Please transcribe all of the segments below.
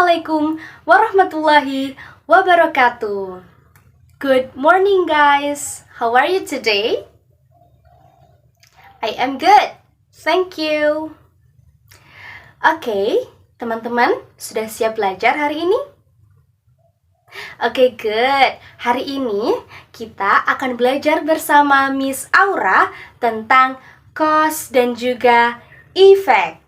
Assalamualaikum warahmatullahi wabarakatuh. Good morning guys. How are you today? I am good. Thank you. Oke, teman-teman, sudah siap belajar hari ini? Oke, good. Hari ini kita akan belajar bersama Miss Aura tentang cause dan juga effect.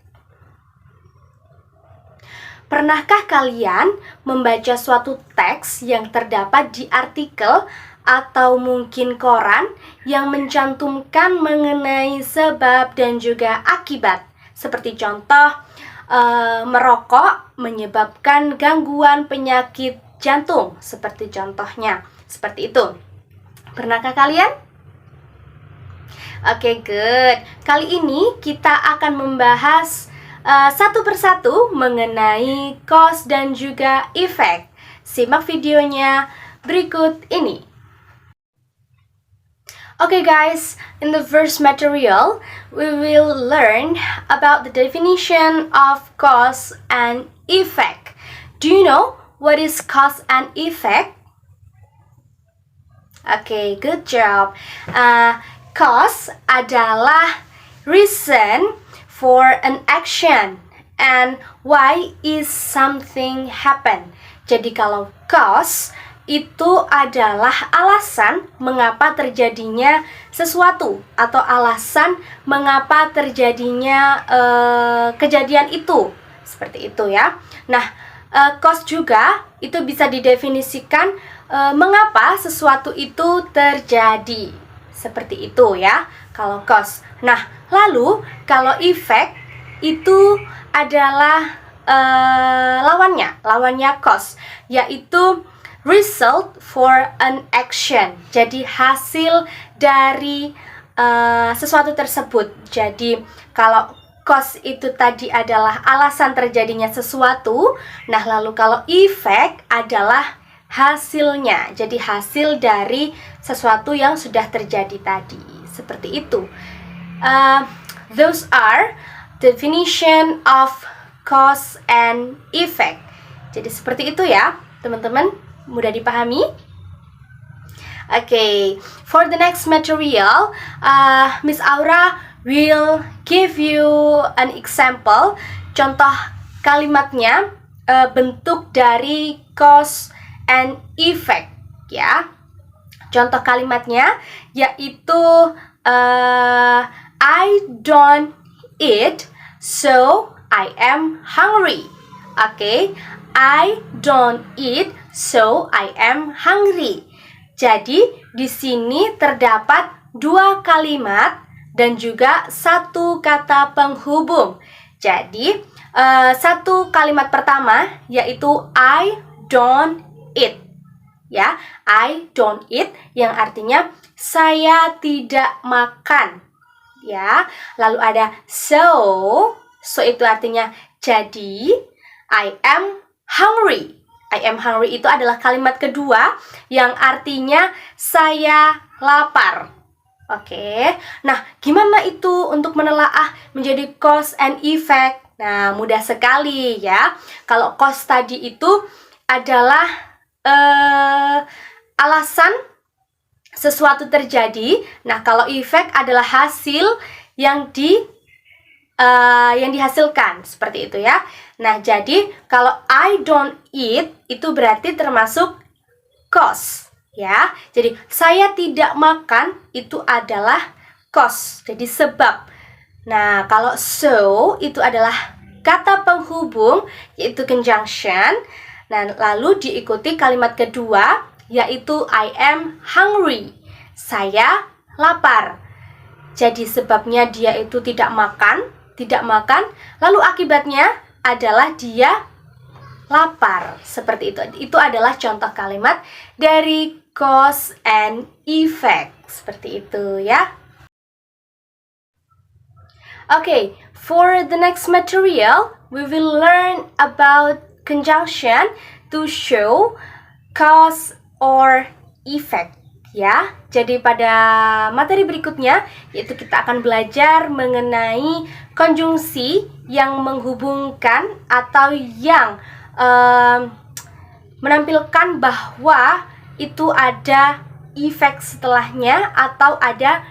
Pernahkah kalian membaca suatu teks yang terdapat di artikel atau mungkin koran yang mencantumkan mengenai sebab dan juga akibat? Seperti contoh, merokok menyebabkan gangguan penyakit jantung. Seperti contohnya, seperti itu. Pernahkah kalian? Oke, good. Kali ini kita akan membahas satu persatu mengenai cause dan juga effect. Simak videonya berikut ini. Okay guys, in the first material, we will learn about the definition of cause and effect. Do you know what is cause and effect? Okay, good job. Cause adalah reason for an action and why is something happen. Jadi kalau cause itu adalah alasan mengapa terjadinya sesuatu atau alasan mengapa terjadinya kejadian itu. Seperti itu ya. Nah, cause juga itu bisa didefinisikan mengapa sesuatu itu terjadi. Seperti itu ya, kalau cause. Nah, lalu kalau effect itu adalah lawannya cause, yaitu result for an action. Jadi hasil dari sesuatu tersebut. Jadi kalau cause itu tadi adalah alasan terjadinya sesuatu, nah lalu kalau effect adalah hasilnya. Jadi hasil dari sesuatu yang sudah terjadi tadi. Seperti itu. Those are definition of cause and effect. Jadi seperti itu ya, teman-teman. Mudah dipahami? Okay, for the next material, Miss Aura will give you an example. Contoh kalimatnya, bentuk dari cause and effect ya. Contoh kalimatnya yaitu I don't eat, so I am hungry. Oke, I don't eat, so I am hungry. Jadi di sini terdapat dua kalimat dan juga satu kata penghubung. Jadi satu kalimat pertama yaitu I don't eat. Ya, I don't eat yang artinya saya tidak makan. Ya, lalu ada so itu artinya jadi. I am hungry. I am hungry itu adalah kalimat kedua yang artinya saya lapar. Oke. Nah, gimana itu untuk menelaah menjadi cause and effect? Nah, mudah sekali ya. Kalau cause tadi itu adalah alasan sesuatu terjadi. Nah, kalau effect adalah hasil yang dihasilkan, seperti itu ya. Nah, jadi kalau I don't eat itu berarti termasuk cause ya. Jadi saya tidak makan itu adalah cause, jadi sebab. Nah, kalau so itu adalah kata penghubung yaitu conjunction. Nah, lalu diikuti kalimat kedua yaitu I am hungry. Saya lapar. Jadi sebabnya dia itu tidak makan, lalu akibatnya adalah dia lapar. Seperti itu. Itu adalah contoh kalimat dari cause and effect. Seperti itu ya. Okay, for the next material, we will learn about conjunction to show cause or effect. Ya, jadi pada materi berikutnya yaitu kita akan belajar mengenai konjungsi yang menghubungkan atau yang menampilkan bahwa itu ada efek setelahnya atau ada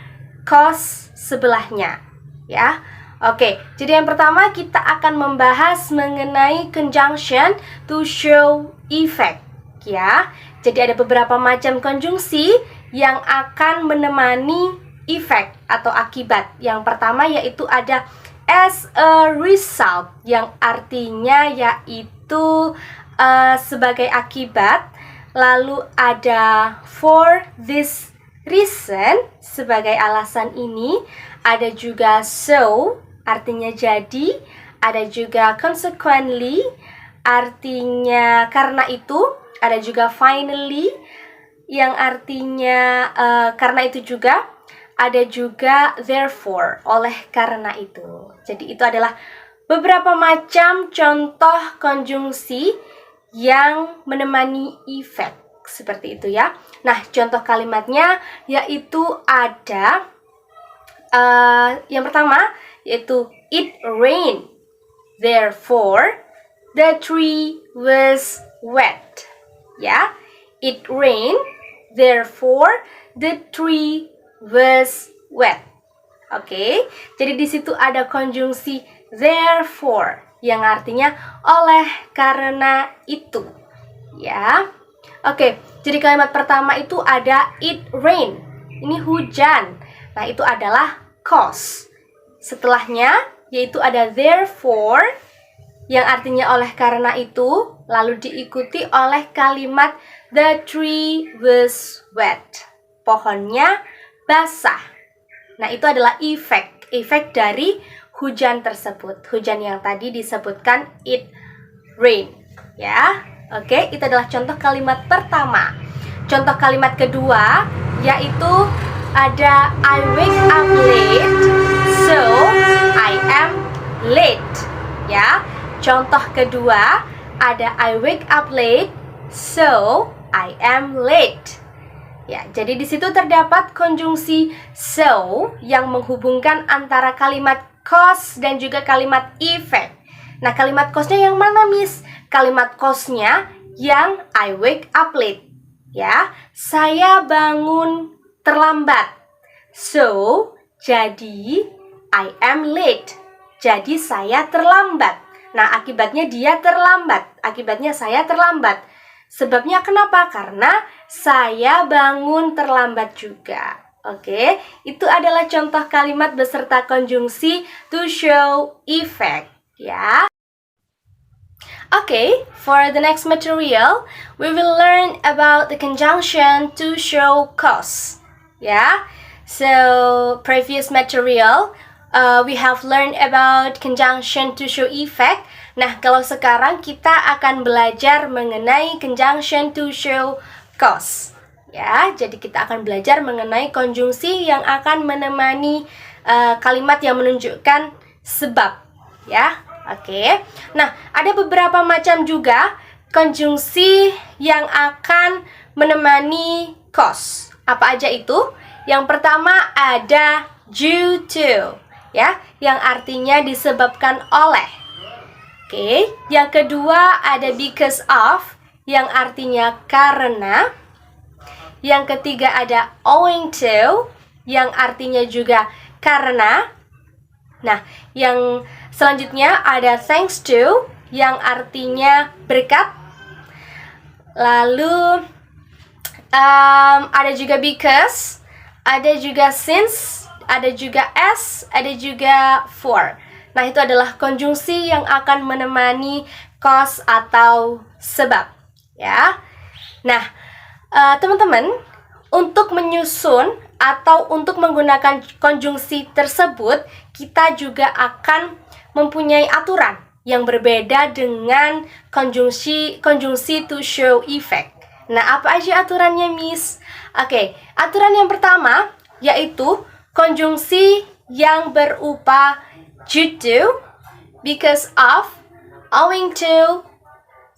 cause sebelahnya, ya. Oke, jadi yang pertama kita akan membahas mengenai conjunction to show effect, ya. Jadi ada beberapa macam konjungsi yang akan menemani efek atau akibat. Yang pertama yaitu ada as a result, yang artinya yaitu sebagai akibat. Lalu ada for this reason, sebagai alasan ini. Ada juga so, artinya jadi. Ada juga consequently, artinya karena itu. Ada juga finally, yang artinya karena itu juga. Ada juga therefore, oleh karena itu. Jadi itu adalah beberapa macam contoh konjungsi yang menemani efek, seperti itu ya. Nah, contoh kalimatnya yaitu ada yang pertama yaitu it rained, therefore the tree was wet. Ya, it rained, therefore the tree was wet. Oke, jadi di situ ada konjungsi therefore, yang artinya oleh karena itu, ya. Oke, jadi kalimat pertama itu ada it rain, ini hujan. Nah, itu adalah cause. Setelahnya yaitu ada therefore, yang artinya oleh karena itu, lalu diikuti oleh kalimat the tree was wet, pohonnya basah. Nah, itu adalah efek dari hujan tersebut. Hujan yang tadi disebutkan it rain, ya. Oke, itu adalah contoh kalimat pertama. Contoh kalimat kedua yaitu ada I wake up late, so I am late. Ya. Contoh kedua ada I wake up late, so I am late. Ya, jadi di situ terdapat konjungsi so yang menghubungkan antara kalimat cause dan juga kalimat effect. Nah, kalimat cause-nya yang mana, Miss? Kalimat cause-nya yang I wake up late. Ya, saya bangun terlambat. So, jadi I am late. Jadi saya terlambat. Nah, akibatnya dia terlambat. Akibatnya saya terlambat. Sebabnya kenapa? Karena saya bangun terlambat juga. Oke, itu adalah contoh kalimat beserta konjungsi to show effect, ya. Oke, for the next material, we will learn about the conjunction to show cause. Ya, so previous material, we have learned about conjunction to show effect. Nah, kalau sekarang kita akan belajar mengenai conjunction to show cause. Ya, jadi kita akan belajar mengenai konjungsi yang akan menemani kalimat yang menunjukkan sebab. Ya, oke. Nah, ada beberapa macam juga konjungsi yang akan menemani cause. Apa aja itu? Yang pertama ada due to, ya, yang artinya disebabkan oleh. Oke, yang kedua ada because of, yang artinya karena. Yang ketiga ada owing to, yang artinya juga karena. Nah, yang selanjutnya ada thanks to, yang artinya berkat. Lalu ada juga because, ada juga since, ada juga as, ada juga for. Nah, itu adalah konjungsi yang akan menemani cause atau sebab, ya. Nah, teman-teman, untuk menyusun atau untuk menggunakan konjungsi tersebut, kita juga akan mempunyai aturan yang berbeda dengan konjungsi to show effect. Nah, apa aja aturannya, Miss? Oke, aturan yang pertama yaitu konjungsi yang berupa due to, because of, owing to,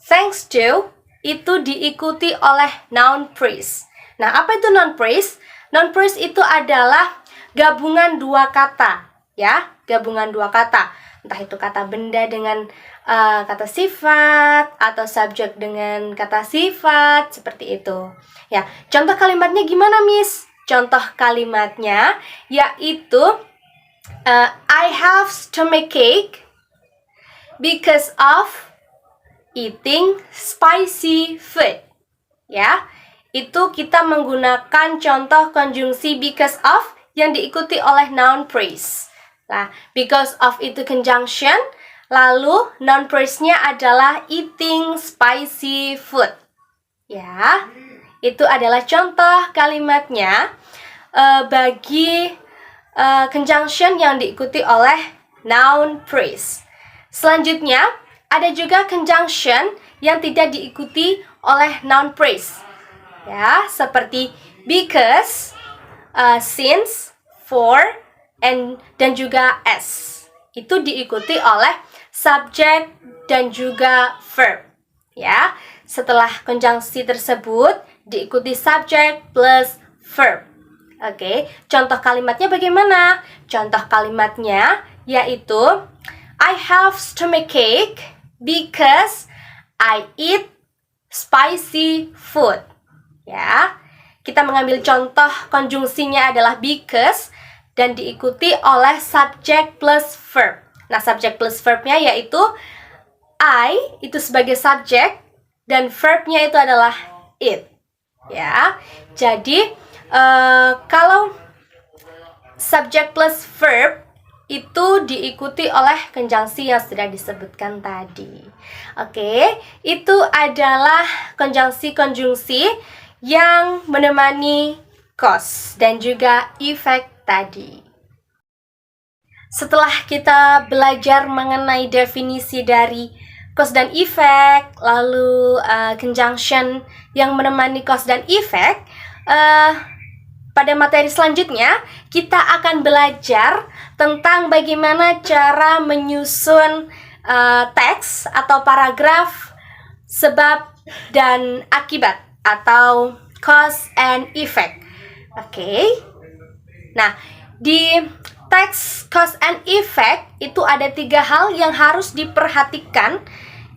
thanks to, itu diikuti oleh noun phrase. Nah, apa itu noun phrase? Noun phrase itu adalah gabungan dua kata, ya, gabungan dua kata. Entah itu kata benda dengan kata sifat atau subjek dengan kata sifat, seperti itu. Ya, contoh kalimatnya gimana, Miss? Contoh kalimatnya yaitu I have stomachache because of eating spicy food. Ya, itu kita menggunakan contoh konjungsi because of yang diikuti oleh noun phrase. Nah, because of itu conjunction, lalu noun phrase-nya adalah eating spicy food. Ya, itu adalah contoh kalimatnya bagi conjunction yang diikuti oleh noun phrase. Selanjutnya, ada juga conjunction yang tidak diikuti oleh noun phrase. Ya, seperti because, since, for, dan juga as. Itu diikuti oleh subjek dan juga verb. Ya, setelah konjungsi tersebut diikuti subjek plus verb. Oke, contoh kalimatnya bagaimana? Contoh kalimatnya yaitu I have stomachache because I eat spicy food. Ya, kita mengambil contoh konjungsinya adalah because dan diikuti oleh subjek plus verb. Nah, subjek plus verbnya yaitu I itu sebagai subjek dan verbnya itu adalah eat. Ya, jadi kalau subjek plus verb itu diikuti oleh konjungsi yang sudah disebutkan tadi. Oke, itu adalah konjungsi-konjungsi yang menemani cause dan juga effect tadi. Setelah kita belajar mengenai definisi dari cause dan effect, lalu conjunction yang menemani cause dan effect, pada materi selanjutnya, kita akan belajar tentang bagaimana cara menyusun teks atau paragraf sebab dan akibat atau cause and effect. Oke. Nah, di teks cause and effect itu ada 3 hal yang harus diperhatikan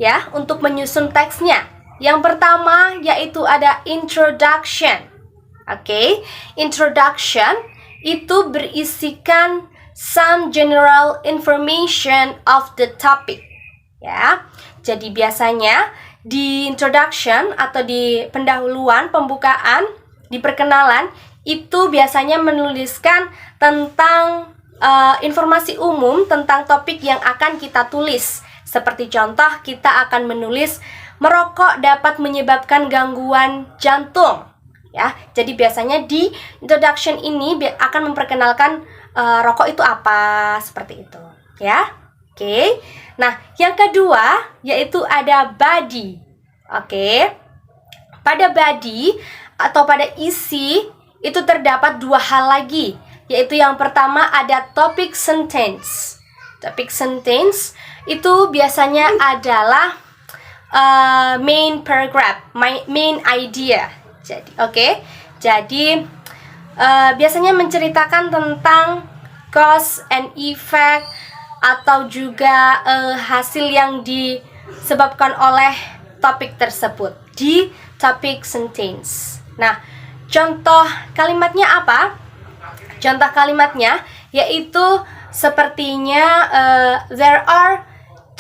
ya untuk menyusun teksnya. Yang pertama yaitu ada introduction. Oke, introduction itu berisikan some general information of the topic. Ya, jadi biasanya di introduction atau di pendahuluan, pembukaan, di perkenalan itu biasanya menuliskan tentang informasi umum tentang topik yang akan kita tulis. Seperti contoh, kita akan menulis merokok dapat menyebabkan gangguan jantung. Ya, jadi biasanya di introduction ini akan memperkenalkan rokok itu apa, seperti itu, ya. Oke. Nah, yang kedua yaitu ada body. Oke. Pada body atau pada isi itu terdapat 2 hal lagi, yaitu yang pertama ada topic sentence. Topic sentence itu biasanya adalah main paragraph, main idea. Jadi biasanya menceritakan tentang cause and effect atau juga hasil yang disebabkan oleh topik tersebut di topic sentence. Nah, contoh kalimatnya apa? Contoh kalimatnya yaitu sepertinya there are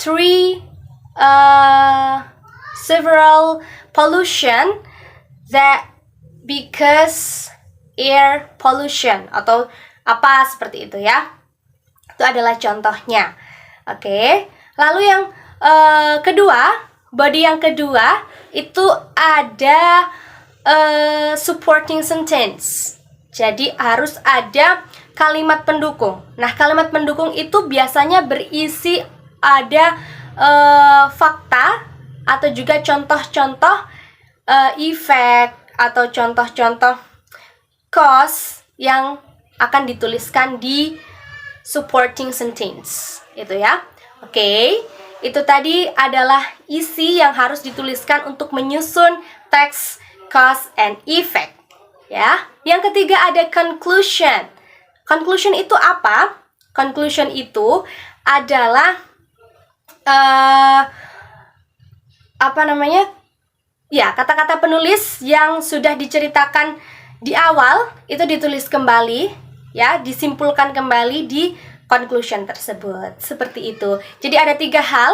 3 several pollution that because air pollution atau apa seperti itu ya. Itu adalah contohnya. Oke. Lalu yang kedua, body yang kedua itu ada supporting sentence. Jadi harus ada kalimat pendukung. Nah, kalimat pendukung itu biasanya berisi ada fakta atau juga contoh-contoh effect atau contoh-contoh cause yang akan dituliskan di supporting sentence. Itu ya. Oke. Itu tadi adalah isi yang harus dituliskan untuk menyusun teks cause and effect. Ya. Yang ketiga ada conclusion. Conclusion itu apa? Conclusion itu adalah kata-kata penulis yang sudah diceritakan di awal itu ditulis kembali, ya, disimpulkan kembali di conclusion tersebut. Seperti itu. Jadi ada 3 hal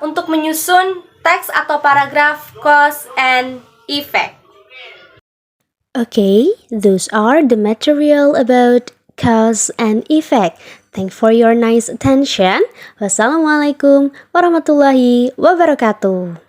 untuk menyusun teks atau paragraf cause and effect. Okay, those are the material about cause and effect. Thanks for your nice attention. Wassalamualaikum warahmatullahi wabarakatuh.